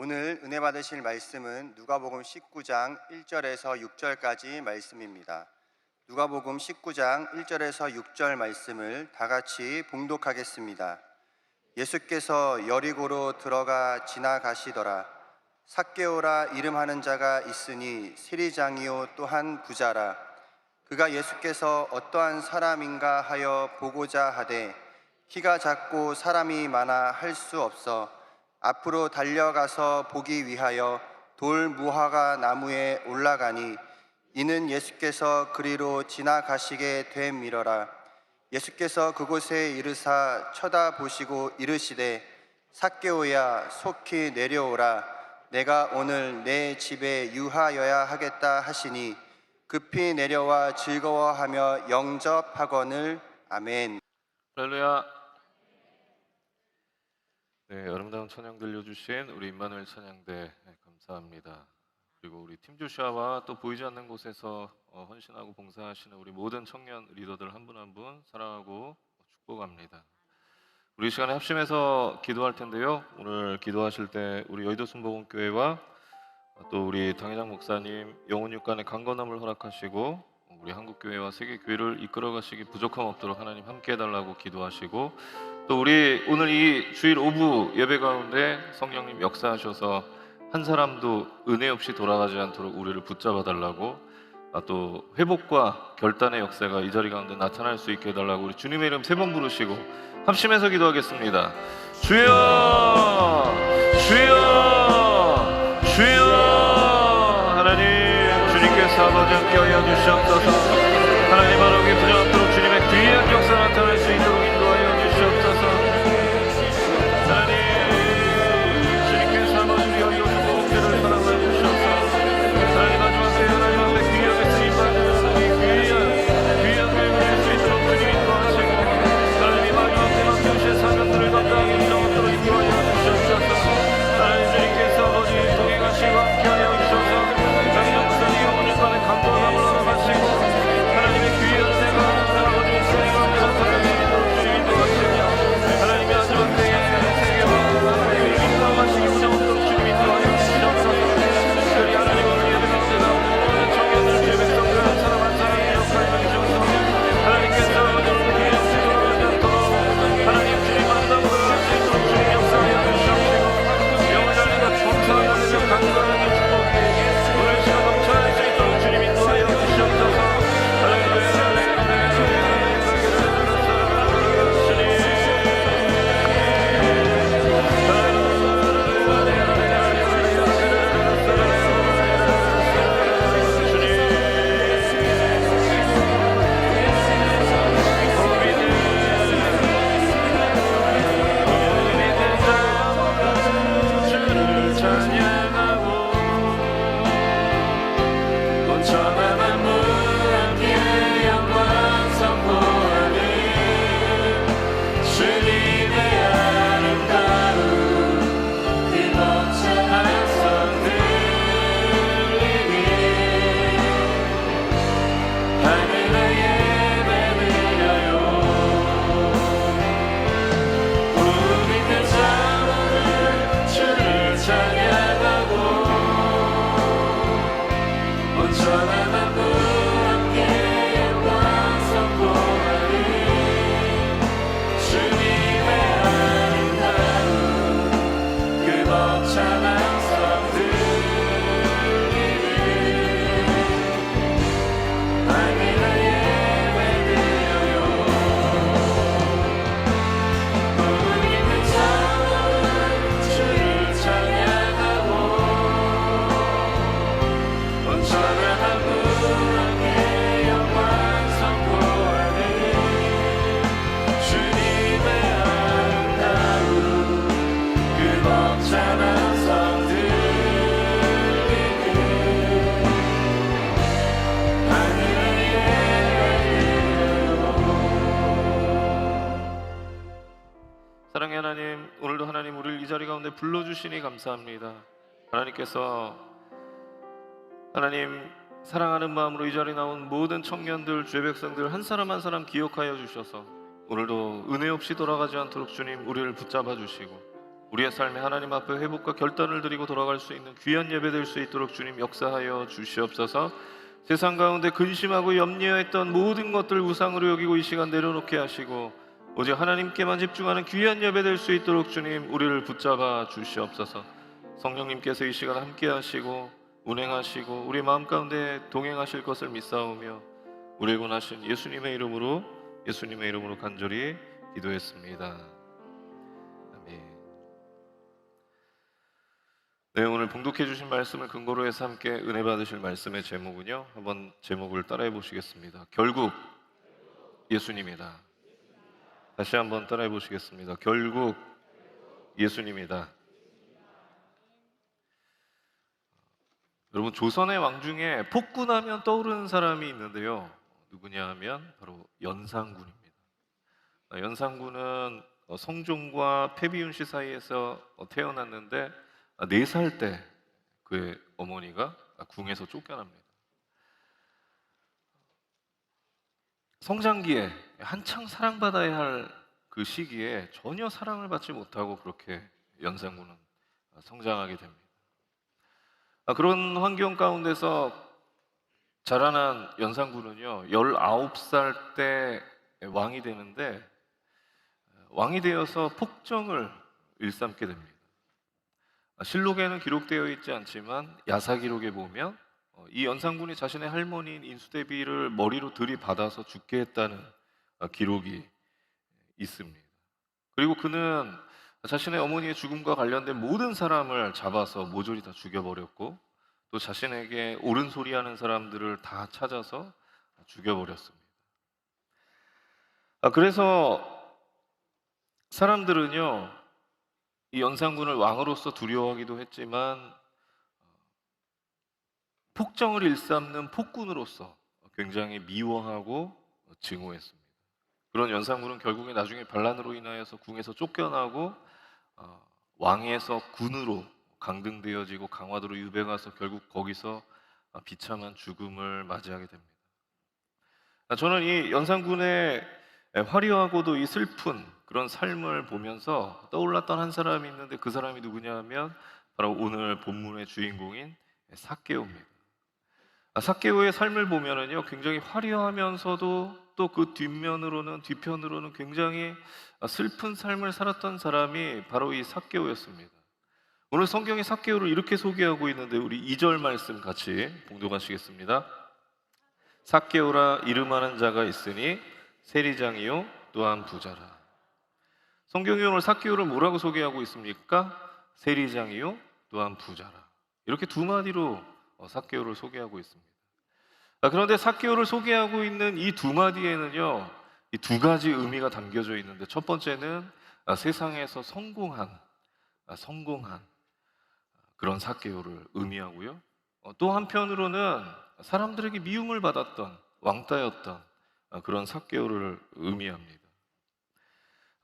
오늘 은혜 받으실 말씀은 누가복음 19장 1절에서 6절까지 말씀입니다. 누가복음 19장 1절에서 6절 말씀을 다 같이 봉독하겠습니다. 예수께서 여리고로 들어가 지나가시더라. 삭개오라 이름하는 자가 있으니 세리장이요 또한 부자라. 그가 예수께서 어떠한 사람인가 하여 보고자 하되 키가 작고 사람이 많아 할 수 없어 앞으로 달려가서 보기 위하여 돌 무화과 나무에 올라가니 이는 예수께서 그리로 지나가시게 됨이러라. 예수께서 그곳에 이르사 쳐다보시고 이르시되 삭개오야 속히 내려오라. 내가 오늘 내 집에 유하여야 하겠다 하시니 급히 내려와 즐거워하며 영접하거늘. 아멘. 할렐루야. 네, 아름다운 찬양 들려주신 우리 임마누엘 찬양대 감사합니다. 그리고 우리 팀 조슈아와 또 보이지 않는 곳에서 헌신하고 봉사하시는 우리 모든 청년 리더들 한 분 한 분 사랑하고 축복합니다. 우리 이 시간에 합심해서 기도할 텐데요. 오늘 기도하실 때 우리 여의도 순복음교회와 또 우리 당회장 목사님 영혼 육간의 강건함을 허락하시고 우리 한국교회와 세계교회를 이끌어가시기 부족함 없도록 하나님 함께 해달라고 기도하시고, 또 우리 오늘 이 주일 오후 예배 가운데 성령님 역사하셔서 한 사람도 은혜 없이 돌아가지 않도록 우리를 붙잡아 달라고, 또 회복과 결단의 역사가 이 자리 가운데 나타날 수 있게 해달라고 우리 주님의 이름 세 번 부르시고 합심해서 기도하겠습니다. 주여 주여 주여. 하나님, 주님께서 아버지 함께 하여 주시옵소서. 하나님 바로 깊이 부정하도록 주님의 귀한 역사 나타날 수 있도록 인도하여 주시옵소서. 하나님, 주님께서 아버지 우리 여의도 순복음교회를 사랑하여 주시옵소서. 하나님 마지막 때 하나님 앞에 귀하게 쓰임받는 귀한 교회를 낼 수 있도록 주님 인도하시고, 하나님이 마지막 때 맡겨주신 사명들을 감당하게 주시옵도록 인도하여 주시옵소서. 하나님, 주님께서 아버지 통해 가시고 함께하여 주셔서 강력한 영혼의 강건함을 얻어가시고 하나님의 귀한 새가 아버지 세계 가운데 나타나게 되도록 주님 인도하시며, 하나님의 마지막 때에 세계와 하나님의 인도하시기 부정없도록 주님 인도하여 주시옵소서. 특별히 하나님 오늘 예배 가운데 나오는 모든 청년들 주의 백성들 한 사람 한 사람 기억하여 주셔서 하나님께서 아버지 오늘 귀한 새 돌아가지 않도록 하나님 주님 만남으로 할 수 있도록 주님 역사하여 주시옵시고, 영을 달리가 범사하여 되며 강건하게 축복해 오늘 시간 넘쳐날 수 있도록 주님 인도하여 주시옵소서. 사랑의 하나님, 오늘도 하나님 우리를 이 자리 가운데 불러주시니 감사합니다. 하나님께서 하나님 사랑하는 마음으로 이 자리에 나온 모든 청년들, 주의 백성들 한 사람 한 사람 기억하여 주셔서 오늘도 은혜 없이 돌아가지 않도록 주님 우리를 붙잡아 주시고, 우리의 삶에 하나님 앞에 회복과 결단을 드리고 돌아갈 수 있는 귀한 예배 될 수 있도록 주님 역사하여 주시옵소서. 세상 가운데 근심하고 염려했던 모든 것들 우상으로 여기고 이 시간 내려놓게 하시고 오직 하나님께만 집중하는 귀한 예배 될 수 있도록 주님 우리를 붙잡아 주시옵소서. 성령님께서 이 시간 함께 하시고 운행하시고 우리 마음 가운데 동행하실 것을 믿사오며 우리를 원하신 예수님의 이름으로 간절히 기도했습니다. 아멘. 네, 오늘 봉독해 주신 말씀을 근거로 해서 함께 은혜 받으실 말씀의 제목은요, 한번 제목을 따라해 보시겠습니다. 결국 예수님이다. 다시 한번 따라해 보시겠습니다. 결국 예수님이다. 여러분, 조선의 왕 중에 폭군하면 떠오르는 사람이 있는데요, 누구냐 하면 바로 연산군입니다. 연산군은 성종과 패비윤 씨 사이에서 태어났는데 4살 때 그의 어머니가 궁에서 쫓겨납니다. 성장기에 한창 사랑받아야 할 그 시기에 전혀 사랑을 받지 못하고 그렇게 연산군은 성장하게 됩니다. 그런 환경 가운데서 자라난 연산군은요 19살 때 왕이 되는데 왕이 되어서 폭정을 일삼게 됩니다. 실록에는 기록되어 있지 않지만 야사 기록에 보면 이 연산군이 자신의 할머니인 인수대비를 머리로 들이받아서 죽게 했다는 기록이 있습니다. 그리고 그는 자신의 어머니의 죽음과 관련된 모든 사람을 잡아서 모조리 다 죽여버렸고 또 자신에게 옳은 소리 하는 사람들을 다 찾아서 죽여버렸습니다. 그래서 사람들은요 이 연산군을 왕으로서 두려워하기도 했지만 폭정을 일삼는 폭군으로서 굉장히 미워하고 증오했습니다. 그런 연산군은 결국에 나중에 반란으로 인하여서 궁에서 쫓겨나고 왕에서 군으로 강등되어지고 강화도로 유배가서 결국 거기서 비참한 죽음을 맞이하게 됩니다. 저는 이 연산군의 화려하고도 이 슬픈 그런 삶을 보면서 떠올랐던 한 사람이 있는데 그 사람이 누구냐 하면 바로 오늘 본문의 주인공인 삭개오입니다. 삭개오의 삶을 보면은요 굉장히 화려하면서도 또 그 뒤편으로는 굉장히 슬픈 삶을 살았던 사람이 바로 이 삭개오였습니다. 오늘 성경이 삭개오를 이렇게 소개하고 있는데 우리 2절 말씀 같이 봉독하시겠습니다. 삭개오라 이름하는 자가 있으니 세리장이요 또한 부자라. 성경이 오늘 삭개오를 뭐라고 소개하고 있습니까? 세리장이요 또한 부자라. 이렇게 두 마디로 삭개오를 소개하고 있습니다. 그런데 삭개오를 소개하고 있는 이 두 마디에는요 이 두 가지 의미가 담겨져 있는데 첫 번째는 세상에서 성공한 그런 삭개오를 의미하고요 또 한편으로는 사람들에게 미움을 받았던 왕따였던 그런 삭개오를 의미합니다.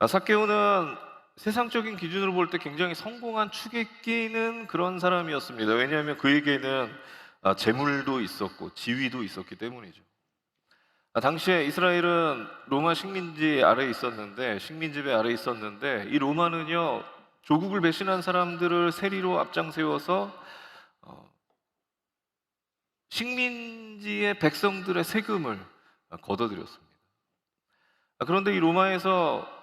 삭개오는 세상적인 기준으로 볼 때 굉장히 성공한 축에 끼는 그런 사람이었습니다. 왜냐하면 그에게는 재물도 있었고 지위도 있었기 때문이죠. 당시에 이스라엘은 로마 식민지 아래에 있었는데 식민지배 아래에 있었는데 이 로마는요 조국을 배신한 사람들을 세리로 앞장세워서 식민지의 백성들의 세금을 걷어들였습니다. 그런데 이 로마에서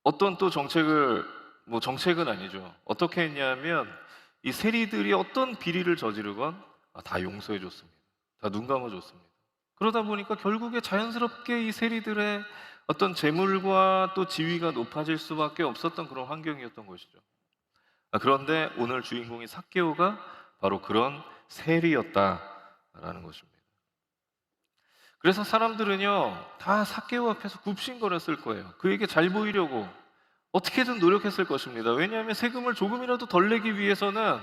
어떤 또 정책은 아니죠. 어떻게 했냐면 이 세리들이 어떤 비리를 저지르건 다 용서해 줬습니다. 다 눈 감아 줬습니다. 그러다 보니까 결국에 자연스럽게 이 세리들의 어떤 재물과 또 지위가 높아질 수밖에 없었던 그런 환경이었던 것이죠. 그런데 오늘 주인공인 삭개오가 바로 그런 세리였다라는 것입니다. 그래서 사람들은요 다 삭개오 앞에서 굽신거렸을 거예요. 그에게 잘 보이려고 어떻게든 노력했을 것입니다. 왜냐하면 세금을 조금이라도 덜 내기 위해서는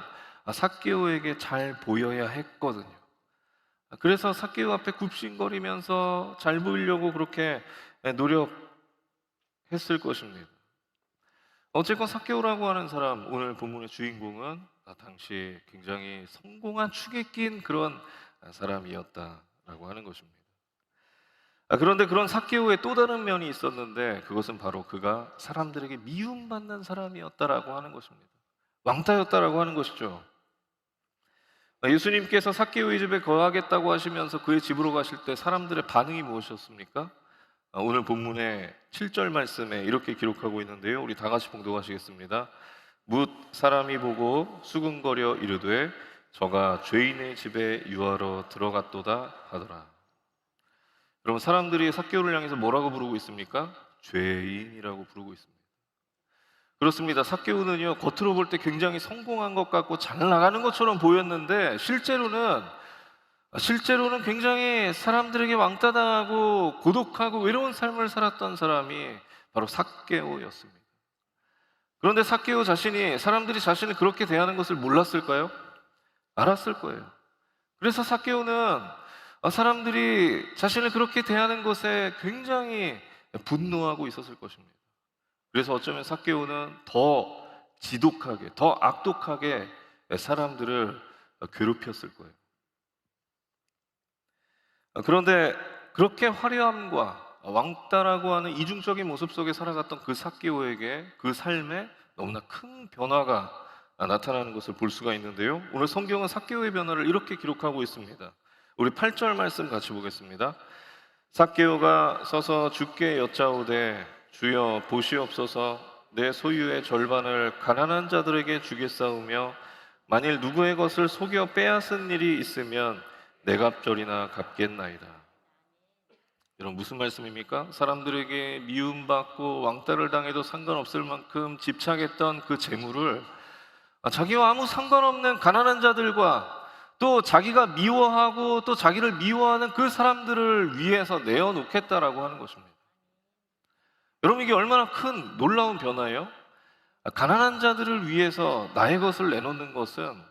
삭개오에게 잘 보여야 했거든요. 그래서 삭개오 앞에 굽신거리면서 잘 보이려고 그렇게 노력했을 것입니다. 어쨌건 삭개오라고 하는 사람, 오늘 본문의 주인공은 당시 굉장히 성공한 축에 낀 그런 사람이었다라고 하는 것입니다. 그런데 그런 삭개오의 또 다른 면이 있었는데 그것은 바로 그가 사람들에게 미움받는 사람이었다라고 하는 것입니다. 왕따였다라고 하는 것이죠. 예수님께서 삭개오의 집에 거하겠다고 하시면서 그의 집으로 가실 때 사람들의 반응이 무엇이었습니까? 오늘 본문의 7절 말씀에 이렇게 기록하고 있는데요. 우리 다 같이 봉독하시겠습니다. 뭇 사람이 보고 수군거려 이르되 저가 죄인의 집에 유하러 들어갔도다 하더라. 여러분, 사람들이 삭개오를 향해서 뭐라고 부르고 있습니까? 죄인이라고 부르고 있습니다. 그렇습니다. 삭개오는요, 겉으로 볼 때 굉장히 성공한 것 같고 잘 나가는 것처럼 보였는데 실제로는 굉장히 사람들에게 왕따당하고 고독하고 외로운 삶을 살았던 사람이 바로 삭개오였습니다. 그런데 삭개오 자신이 사람들이 자신을 그렇게 대하는 것을 몰랐을까요? 알았을 거예요. 그래서 삭개오는 사람들이 자신을 그렇게 대하는 것에 굉장히 분노하고 있었을 것입니다. 그래서 어쩌면 삭개오는 더 지독하게, 더 악독하게 사람들을 괴롭혔을 거예요. 그런데 그렇게 화려함과 왕따라고 하는 이중적인 모습 속에 살아갔던 그 삭개오에게 그 삶에 너무나 큰 변화가 나타나는 것을 볼 수가 있는데요. 오늘 성경은 삭개오의 변화를 이렇게 기록하고 있습니다. 우리 8절 말씀 같이 보겠습니다. 삭개오가 서서 주께 여짜오되 주여 보시옵소서 내 소유의 절반을 가난한 자들에게 주겠사오며 만일 누구의 것을 속여 빼앗은 일이 있으면 내 갑절이나 갚겠나이다. 여러분, 무슨 말씀입니까? 사람들에게 미움받고 왕따를 당해도 상관없을 만큼 집착했던 그 재물을 자기와 아무 상관없는 가난한 자들과 또 자기가 미워하고 또 자기를 미워하는 그 사람들을 위해서 내어놓겠다라고 하는 것입니다. 여러분, 이게 얼마나 큰 놀라운 변화예요? 가난한 자들을 위해서 나의 것을 내놓는 것은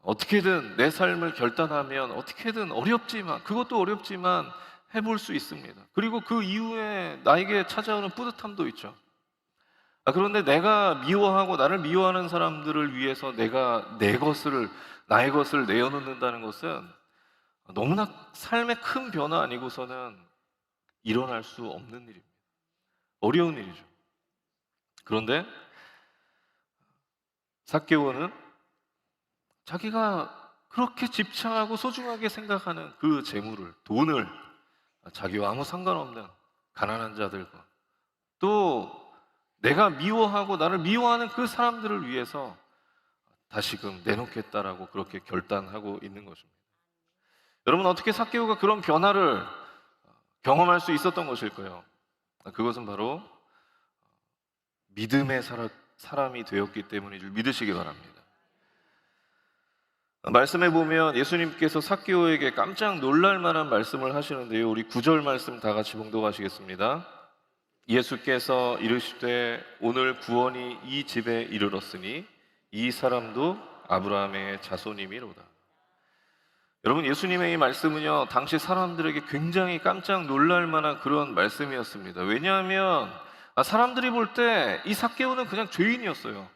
어떻게든 내 삶을 결단하면 어떻게든 그것도 어렵지만 해볼 수 있습니다. 그리고 그 이후에 나에게 찾아오는 뿌듯함도 있죠. 그런데 내가 미워하고 나를 미워하는 사람들을 위해서 내가 나의 것을 내어놓는다는 것은 너무나 삶의 큰 변화 아니고서는 일어날 수 없는 일입니다. 어려운 일이죠. 그런데 삭개오는 자기가 그렇게 집착하고 소중하게 생각하는 그 재물을, 돈을 자기와 아무 상관없는 가난한 자들과 또 내가 미워하고 나를 미워하는 그 사람들을 위해서 다시금 내놓겠다라고 그렇게 결단하고 있는 것입니다. 여러분, 어떻게 삭개오가 그런 변화를 경험할 수 있었던 것일까요? 그것은 바로 믿음의 사람이 되었기 때문인 줄 믿으시기 바랍니다. 말씀에 보면 예수님께서 삭개오에게 깜짝 놀랄 만한 말씀을 하시는데요. 우리 9절 말씀 다 같이 봉독하시겠습니다. 예수께서 이르시되 오늘 구원이 이 집에 이르렀으니 이 사람도 아브라함의 자손임이로다. 여러분, 예수님의 이 말씀은요, 당시 사람들에게 굉장히 깜짝 놀랄 만한 그런 말씀이었습니다. 왜냐하면 사람들이 볼 때 이 삭개오는 그냥 죄인이었어요.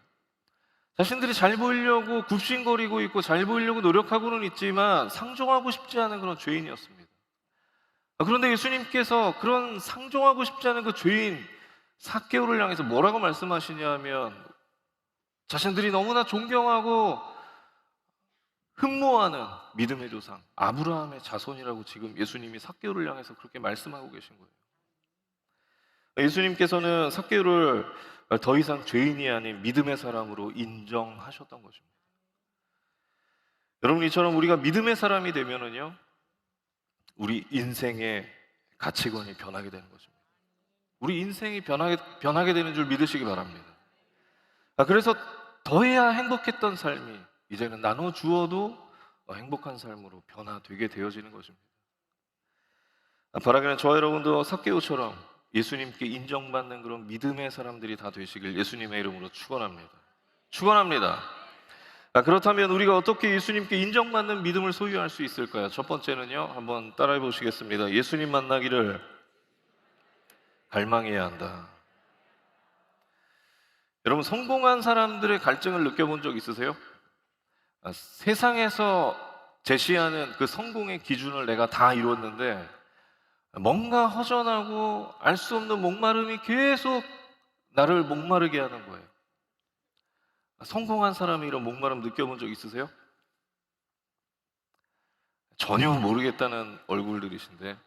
자신들이 잘 보이려고 굽신거리고 있고 잘 보이려고 노력하고는 있지만 상종하고 싶지 않은 그런 죄인이었습니다. 그런데 예수님께서 그런 상종하고 싶지 않은 그 죄인 삭개오를 향해서 뭐라고 말씀하시냐면 자신들이 너무나 존경하고 흠모하는 믿음의 조상 아브라함의 자손이라고 지금 예수님이 삭개오를 향해서 그렇게 말씀하고 계신 거예요. 예수님께서는 삭개오를 더 이상 죄인이 아닌 믿음의 사람으로 인정하셨던 것입니다. 여러분, 이처럼 우리가 믿음의 사람이 되면은요, 우리 인생의 가치관이 변하게 되는 것입니다. 우리 인생이 변하게 되는 줄 믿으시기 바랍니다. 그래서 더해야 행복했던 삶이 이제는 나눠 주어도 행복한 삶으로 변화되게 되어지는 것입니다. 바라기는 저와 여러분도 삭개오처럼 예수님께 인정받는 그런 믿음의 사람들이 다 되시길 예수님의 이름으로 축원합니다. 축원합니다. 그렇다면 우리가 어떻게 예수님께 인정받는 믿음을 소유할 수 있을까요? 첫 번째는요, 한번 따라해 보시겠습니다. 예수님 만나기를 갈망해야 한다. 여러분, 성공한 사람들의 갈증을 느껴본 적 있으세요? 세상에서 제시하는 그 성공의 기준을 내가 다 이뤘는데 뭔가 허전하고 알 수 없는 목마름이 계속 나를 목마르게 하는 거예요. 성공한 사람이 이런 목마름 느껴본 적 있으세요? 전혀 모르겠다는 얼굴들이신데,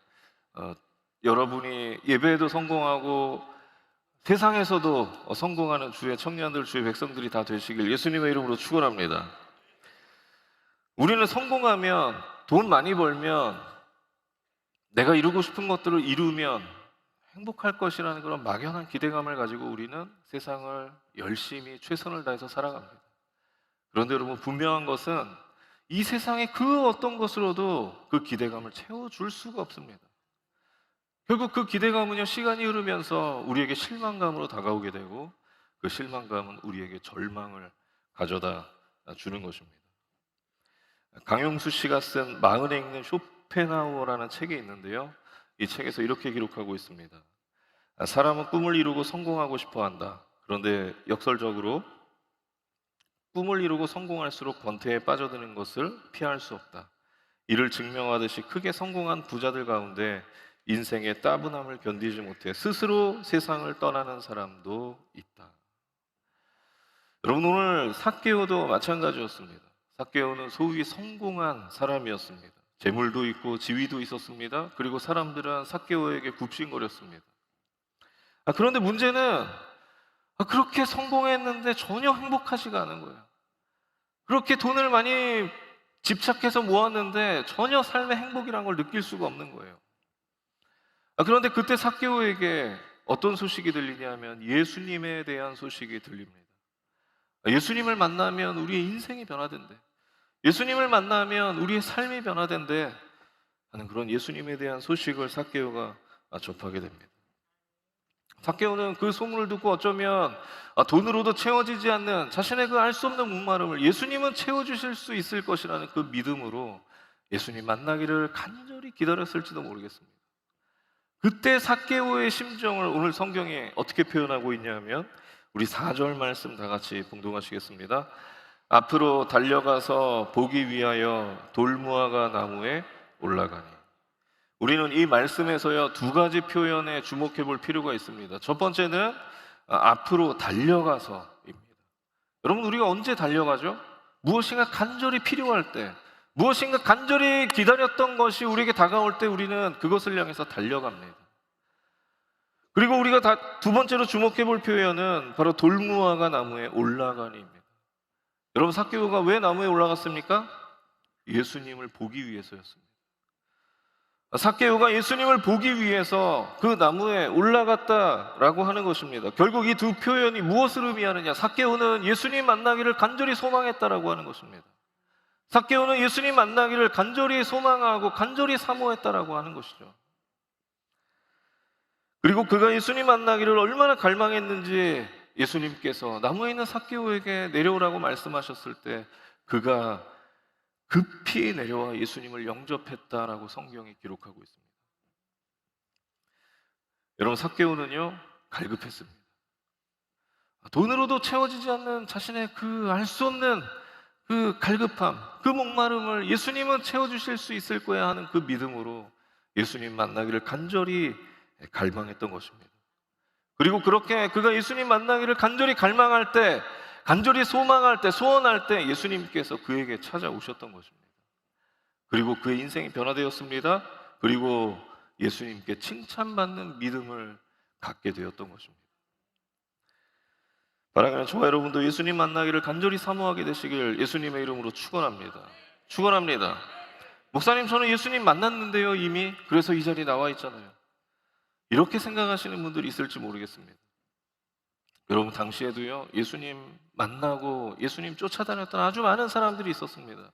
여러분이 예배에도 성공하고 세상에서도 성공하는 주의 청년들, 주의 백성들이 다 되시길 예수님의 이름으로 축원합니다. 우리는 성공하면, 돈 많이 벌면, 내가 이루고 싶은 것들을 이루면 행복할 것이라는 그런 막연한 기대감을 가지고 우리는 세상을 열심히 최선을 다해서 살아갑니다. 그런데 여러분, 분명한 것은 이 세상의 그 어떤 것으로도 그 기대감을 채워줄 수가 없습니다. 결국 그 기대감은요, 시간이 흐르면서 우리에게 실망감으로 다가오게 되고, 그 실망감은 우리에게 절망을 가져다 주는 것입니다. 강용수 씨가 쓴 마흔에 읽는 쇼펜하우어라는 책이 있는데요, 이 책에서 이렇게 기록하고 있습니다. 사람은 꿈을 이루고 성공하고 싶어 한다. 그런데 역설적으로 꿈을 이루고 성공할수록 권태에 빠져드는 것을 피할 수 없다. 이를 증명하듯이 크게 성공한 부자들 가운데 인생의 따분함을 견디지 못해 스스로 세상을 떠나는 사람도 있다. 여러분, 오늘 삭개오도 마찬가지였습니다. 삭개오는 소위 성공한 사람이었습니다. 재물도 있고 지위도 있었습니다. 그리고 사람들은 삭개오에게 굽신거렸습니다. 그런데 문제는 그렇게 성공했는데 전혀 행복하지가 않은 거예요. 그렇게 돈을 많이 집착해서 모았는데 전혀 삶의 행복이라는 걸 느낄 수가 없는 거예요. 그런데 그때 삭개오에게 어떤 소식이 들리냐면 예수님에 대한 소식이 들립니다. 예수님을 만나면 우리의 인생이 변화된대. 예수님을 만나면 우리의 삶이 변화된대 하는 그런 예수님에 대한 소식을 삭개오가 접하게 됩니다. 삭개오는 그 소문을 듣고 어쩌면 돈으로도 채워지지 않는 자신의 그 알 수 없는 목마름을 예수님은 채워주실 수 있을 것이라는 그 믿음으로 예수님 만나기를 간절히 기다렸을지도 모르겠습니다. 그때 삭개오의 심정을 오늘 성경에 어떻게 표현하고 있냐면 우리 4절 말씀 다 같이 봉독하시겠습니다. 앞으로 달려가서 보기 위하여 돌무화과 나무에 올라가니. 우리는 이 말씀에서요, 두 가지 표현에 주목해 볼 필요가 있습니다. 첫 번째는 앞으로 달려가서입니다. 여러분, 우리가 언제 달려가죠? 무엇인가 간절히 필요할 때, 무엇인가 간절히 기다렸던 것이 우리에게 다가올 때 우리는 그것을 향해서 달려갑니다. 그리고 우리가 두 번째로 주목해 볼 표현은 바로 돌무화과 나무에 올라가니입니다. 여러분, 삭개오가 왜 나무에 올라갔습니까? 예수님을 보기 위해서였습니다. 삭개오가 예수님을 보기 위해서 그 나무에 올라갔다라고 하는 것입니다. 결국 이 두 표현이 무엇을 의미하느냐? 삭개오는 예수님 만나기를 간절히 소망했다라고 하는 것입니다. 삭개오는 예수님 만나기를 간절히 소망하고 간절히 사모했다라고 하는 것이죠. 그리고 그가 예수님 만나기를 얼마나 갈망했는지 예수님께서 나무에 있는 삭개오에게 내려오라고 말씀하셨을 때 그가 급히 내려와 예수님을 영접했다라고 성경이 기록하고 있습니다. 여러분, 삭개오는요, 갈급했습니다. 돈으로도 채워지지 않는 자신의 그 알 수 없는 그 갈급함, 그 목마름을 예수님은 채워주실 수 있을 거야 하는 그 믿음으로 예수님 만나기를 간절히 갈망했던 것입니다. 그리고 그렇게 그가 예수님 만나기를 간절히 갈망할 때, 간절히 소망할 때, 소원할 때 예수님께서 그에게 찾아오셨던 것입니다. 그리고 그의 인생이 변화되었습니다. 그리고 예수님께 칭찬받는 믿음을 갖게 되었던 것입니다. 사랑하는 저와 여러분도 예수님 만나기를 간절히 사모하게 되시길 예수님의 이름으로 축원합니다. 축원합니다. 목사님, 저는 예수님 만났는데요, 이미. 그래서 이 자리에 나와 있잖아요. 이렇게 생각하시는 분들이 있을지 모르겠습니다. 여러분, 당시에도요, 예수님 만나고 예수님 쫓아다녔던 아주 많은 사람들이 있었습니다.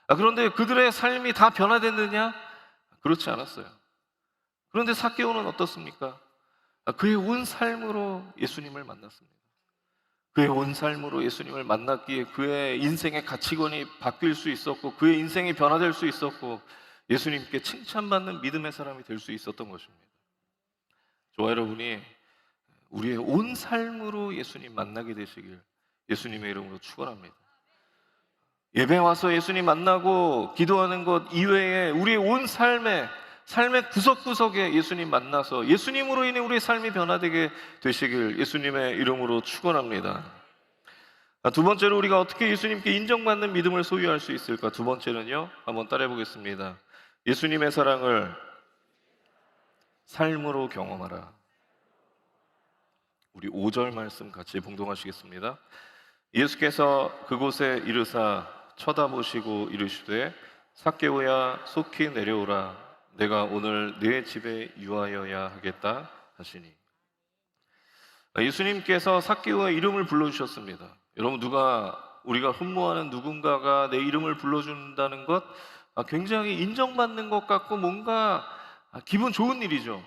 그런데 그들의 삶이 다 변화됐느냐? 그렇지 않았어요. 그런데 삭개오는 어떻습니까? 그의 온 삶으로 예수님을 만났습니다. 그의 온 삶으로 예수님을 만났기에 그의 인생의 가치관이 바뀔 수 있었고 그의 인생이 변화될 수 있었고 예수님께 칭찬받는 믿음의 사람이 될 수 있었던 것입니다. 저와 여러분이 우리의 온 삶으로 예수님 만나게 되시길 예수님의 이름으로 축원합니다. 예배 와서 예수님 만나고 기도하는 것 이외에 우리의 온 삶에 삶의 구석구석에 예수님 만나서 예수님으로 인해 우리의 삶이 변화되게 되시길 예수님의 이름으로 축원합니다. 두 번째로 우리가 어떻게 예수님께 인정받는 믿음을 소유할 수 있을까? 두 번째는요, 한번 따라해 보겠습니다. 예수님의 사랑을 삶으로 경험하라. 우리 5절 말씀 같이 봉독하시겠습니다. 예수께서 그곳에 이르사 쳐다보시고 이르시되 삭개오야 속히 내려오라. 내가 오늘 네 집에 유하여야 하겠다 하시니. 예수님께서 삭개오의 이름을 불러주셨습니다. 여러분, 우리가 흠모하는 누군가가 내 이름을 불러준다는 것, 굉장히 인정받는 것 같고 뭔가 기분 좋은 일이죠.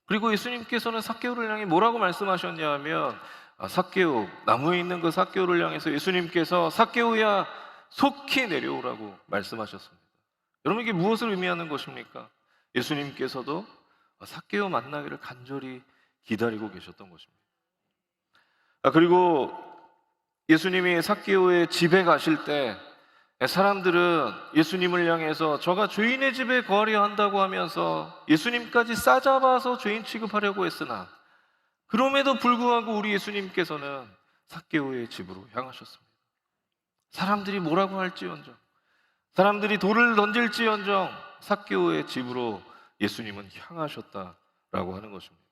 그리고 예수님께서는 삭개오를 향해 뭐라고 말씀하셨냐 하면, 삭개오, 나무에 있는 그 삭개오를 향해서 예수님께서 삭개오야 속히 내려오라고 말씀하셨습니다. 여러분, 이게 무엇을 의미하는 것입니까? 예수님께서도 삭개오 만나기를 간절히 기다리고 계셨던 것입니다. 그리고 예수님이 삭개오의 집에 가실 때 사람들은 예수님을 향해서 저가 죄인의 집에 거하려 한다고 하면서 예수님까지 싸잡아서 죄인 취급하려고 했으나 그럼에도 불구하고 우리 예수님께서는 삭개오의 집으로 향하셨습니다. 사람들이 뭐라고 할지언정, 사람들이 돌을 던질지언정 삭개오의 집으로 예수님은 향하셨다라고 하는 것입니다.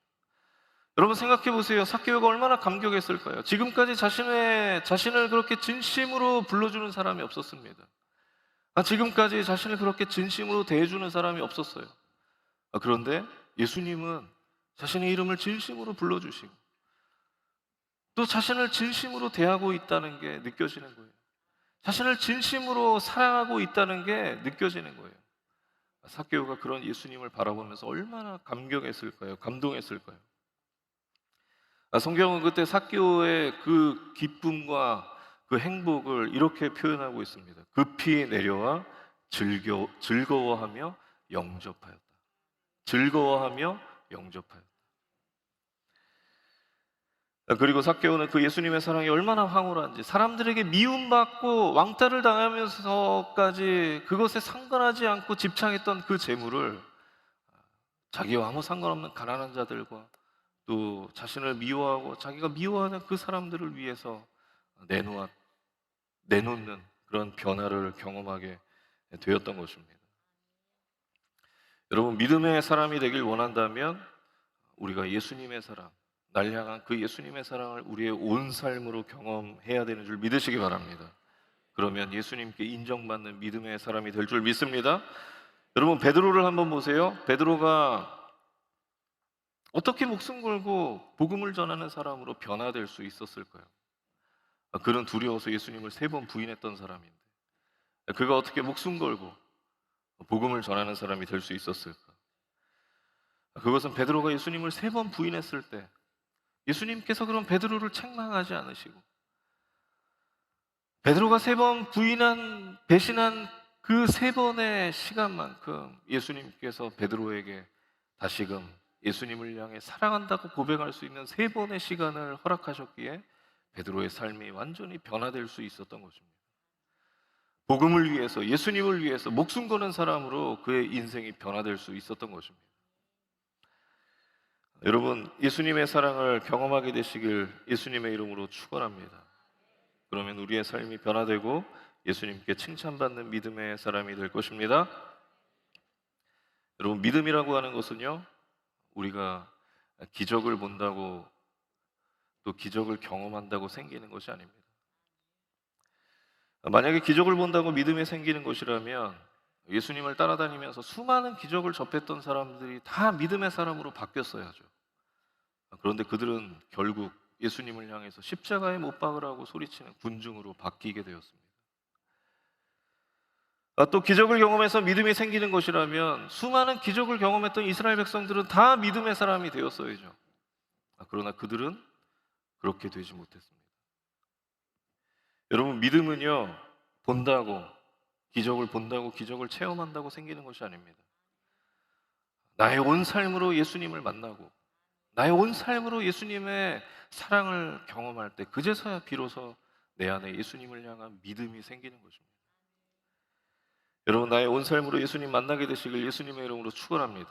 여러분, 생각해 보세요. 삭개오가 얼마나 감격했을까요? 지금까지 자신을 그렇게 진심으로 불러주는 사람이 없었습니다. 지금까지 자신을 그렇게 진심으로 대해주는 사람이 없었어요. 그런데 예수님은 자신의 이름을 진심으로 불러주시고 또 자신을 진심으로 대하고 있다는 게 느껴지는 거예요. 자신을 진심으로 사랑하고 있다는 게 느껴지는 거예요. 삭개오가 그런 예수님을 바라보면서 얼마나 감격했을까요? 감동했을까요? 성경은 그때 삭개오의 그 기쁨과 그 행복을 이렇게 표현하고 있습니다. 급히 내려와 즐거워하며 영접하였다. 즐거워하며 영접하였다. 그리고 삭개오는 그 예수님의 사랑이 얼마나 황홀한지, 사람들에게 미움받고 왕따를 당하면서까지 그것에 상관하지 않고 집착했던 그 재물을 자기와 아무 상관없는 가난한 자들과 또 자신을 미워하고 자기가 미워하는 그 사람들을 위해서 내놓는 그런 변화를 경험하게 되었던 것입니다. 여러분, 믿음의 사람이 되길 원한다면 우리가 예수님의 사랑, 날 향한 그 예수님의 사랑을 우리의 온 삶으로 경험해야 되는 줄 믿으시기 바랍니다. 그러면 예수님께 인정받는 믿음의 사람이 될 줄 믿습니다. 여러분, 베드로를 한번 보세요. 베드로가 어떻게 목숨 걸고 복음을 전하는 사람으로 변화될 수 있었을까요? 그는 두려워서 예수님을 3번 부인했던 사람인데 그가 어떻게 목숨 걸고 복음을 전하는 사람이 될 수 있었을까? 그것은 베드로가 예수님을 3번 부인했을 때 예수님께서 그런 베드로를 책망하지 않으시고 베드로가 3번 배신한 그 3번의 시간만큼 예수님께서 베드로에게 다시금 예수님을 향해 사랑한다고 고백할 수 있는 3번의 시간을 허락하셨기에 베드로의 삶이 완전히 변화될 수 있었던 것입니다. 복음을 위해서, 예수님을 위해서 목숨 거는 사람으로 그의 인생이 변화될 수 있었던 것입니다. 여러분, 예수님의 사랑을 경험하게 되시길 예수님의 이름으로 축원합니다. 그러면 우리의 삶이 변화되고 예수님께 칭찬받는 믿음의 사람이 될 것입니다. 여러분, 믿음이라고 하는 것은요, 우리가 기적을 본다고 또 기적을 경험한다고 생기는 것이 아닙니다. 만약에 기적을 본다고 믿음이 생기는 것이라면 예수님을 따라다니면서 수많은 기적을 접했던 사람들이 다 믿음의 사람으로 바뀌었어야죠. 그런데 그들은 결국 예수님을 향해서 십자가에 못 박으라고 소리치는 군중으로 바뀌게 되었습니다. 또 기적을 경험해서 믿음이 생기는 것이라면 수많은 기적을 경험했던 이스라엘 백성들은 다 믿음의 사람이 되었어야죠. 그러나 그들은 그렇게 되지 못했습니다. 여러분, 믿음은요, 기적을 본다고 기적을 체험한다고 생기는 것이 아닙니다. 나의 온 삶으로 예수님을 만나고 나의 온 삶으로 예수님의 사랑을 경험할 때 그제서야 비로소 내 안에 예수님을 향한 믿음이 생기는 것입니다. 여러분, 나의 온 삶으로 예수님 만나게 되시길 예수님의 이름으로 축원합니다.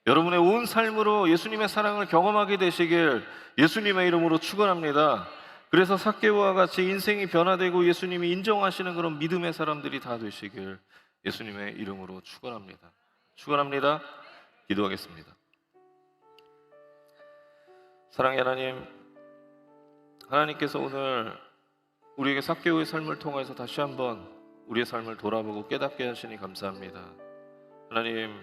여러분의 온 삶으로 예수님의 사랑을 경험하게 되시길 예수님의 이름으로 축원합니다. 그래서 삭개오와 같이 인생이 변화되고 예수님이 인정하시는 그런 믿음의 사람들이 다 되시길 예수님의 이름으로 축원합니다. 축원합니다. 기도하겠습니다. 사랑의 하나님, 하나님께서 오늘 우리에게 삭개오의 삶을 통해서 다시 한번 우리의 삶을 돌아보고 깨닫게 하시니 감사합니다. 하나님,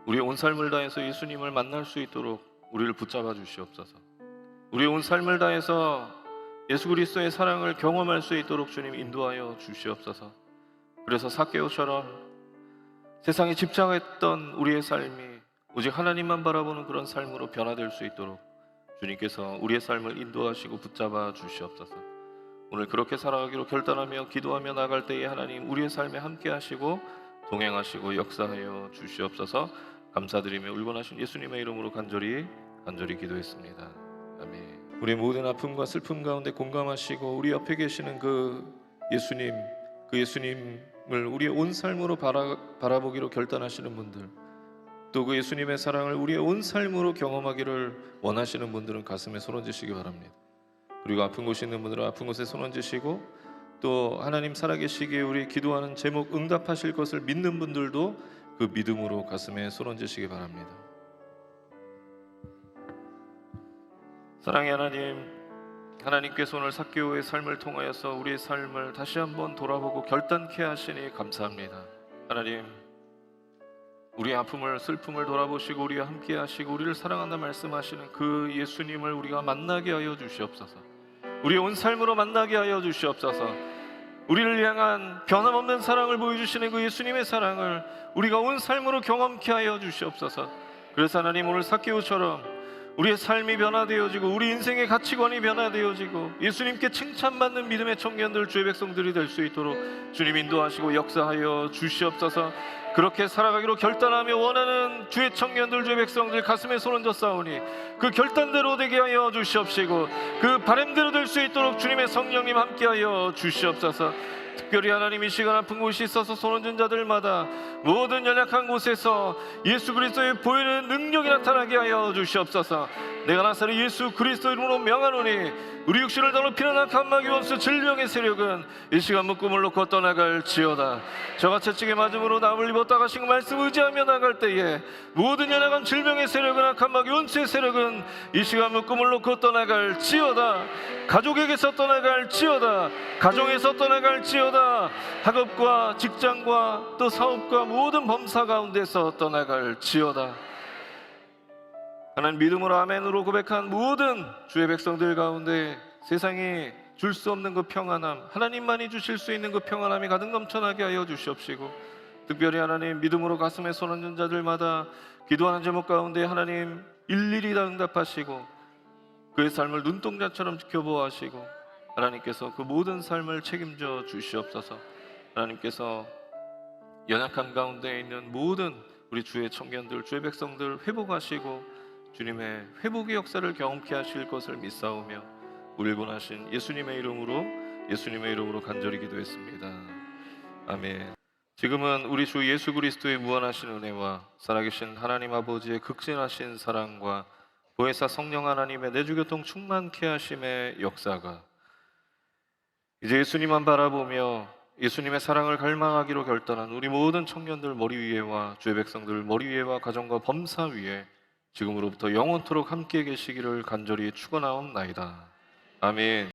우리의 온 삶을 다해서 예수님을 만날 수 있도록 우리를 붙잡아 주시옵소서. 우리의 온 삶을 다해서 예수 그리스도의 사랑을 경험할 수 있도록 주님 인도하여 주시옵소서. 그래서 삭개오처럼 세상에 집착했던 우리의 삶이 오직 하나님만 바라보는 그런 삶으로 변화될 수 있도록 주님께서 우리의 삶을 인도하시고 붙잡아 주시옵소서. 오늘 그렇게 살아가기로 결단하며 기도하며 나갈 때에 하나님 우리의 삶에 함께 하시고 동행하시고 역사하여 주시옵소서. 감사드리며 울건하신 예수님의 이름으로 간절히 기도했습니다. 아멘. 우리 모든 아픔과 슬픔 가운데 공감하시고 우리 옆에 계시는 그 예수님을 우리의 온 삶으로 바라보기로 결단하시는 분들, 또 그 예수님의 사랑을 우리의 온 삶으로 경험하기를 원하시는 분들은 가슴에 손 얹으시기 바랍니다. 그리고 아픈 곳이 있는 분들은 아픈 곳에 손 얹으시고, 또 하나님 살아계시기에 우리 기도하는 제목 응답하실 것을 믿는 분들도 그 믿음으로 가슴에 손 얹으시기 바랍니다. 사랑의 하나님, 하나님께서 오늘 삭개오의 삶을 통하여서 우리의 삶을 다시 한번 돌아보고 결단케 하시니 감사합니다. 하나님, 우리의 아픔을 슬픔을 돌아보시고 우리와 함께 하시고 우리를 사랑한다 말씀하시는 그 예수님을 우리가 만나게 하여 주시옵소서. 우리의 온 삶으로 만나게 하여 주시옵소서. 우리를 향한 변함없는 사랑을 보여주시는 그 예수님의 사랑을 우리가 온 삶으로 경험케 하여 주시옵소서. 그래서 하나님, 오늘 삭개오처럼 우리의 삶이 변화되어지고 우리 인생의 가치관이 변화되어지고 예수님께 칭찬받는 믿음의 청년들, 주의 백성들이 될 수 있도록 주님 인도하시고 역사하여 주시옵소서. 그렇게 살아가기로 결단하며 원하는 주의 청년들, 주의 백성들 가슴에 손 얹어 싸우니 그 결단대로 되게 하여 주시옵시고 그 바람대로 될 수 있도록 주님의 성령님 함께하여 주시옵소서. 특별히 하나님, 이 시간 아픈 곳이 있어서 손 얹은 자들마다 모든 연약한 곳에서 예수 그리스도의 보이는 능력이 나타나게 하여 주시옵소서. 내가 나사렛 예수 그리스도 이름으로 명하노니 우리 육신을 더럽히는 악한 마귀 원수 질병의 세력은 이 시간 묶음을 놓고 떠나갈지어다. 저가 채찍에 맞음으로 남을 입었다 가신 그 말씀 의지하며 나갈 때에 모든 연약한 질병의 세력은, 악한 마귀 원수의 세력은 이 시간 묶음을 놓고 떠나갈지어다. 가족에게서 떠나갈지어다. 가정에서 떠나갈지어다. 학업과 직장과 또 사업과 모든 범사 가운데서 떠나갈지어다. 하나님, 믿음으로 아멘으로 고백한 모든 주의 백성들 가운데 세상이 줄 수 없는 그 평안함, 하나님만이 주실 수 있는 그 평안함이 가득 넘쳐나게 하여 주시옵시고, 특별히 하나님, 믿음으로 가슴에 손 얹은 자들마다 기도하는 제목 가운데 하나님 일일이 다 응답하시고 그의 삶을 눈동자처럼 지켜보아하시고 하나님께서 그 모든 삶을 책임져 주시옵소서. 하나님께서 연약함 가운데 있는 모든 우리 주의 청년들, 주의 백성들 회복하시고 주님의 회복의 역사를 경험케 하실 것을 믿사오며 울곤하신 예수님의 이름으로 간절히 기도했습니다. 아멘. 지금은 우리 주 예수 그리스도의 무한하신 은혜와 살아계신 하나님 아버지의 극진하신 사랑과 보혜사 성령 하나님의 내주교통 충만케 하심의 역사가 이제 예수님만 바라보며 예수님의 사랑을 갈망하기로 결단한 우리 모든 청년들 머리 위에와 주의 백성들 머리 위에와 가정과 범사 위에 지금으로부터 영원토록 함께 계시기를 간절히 축원하옵나이다. 아멘.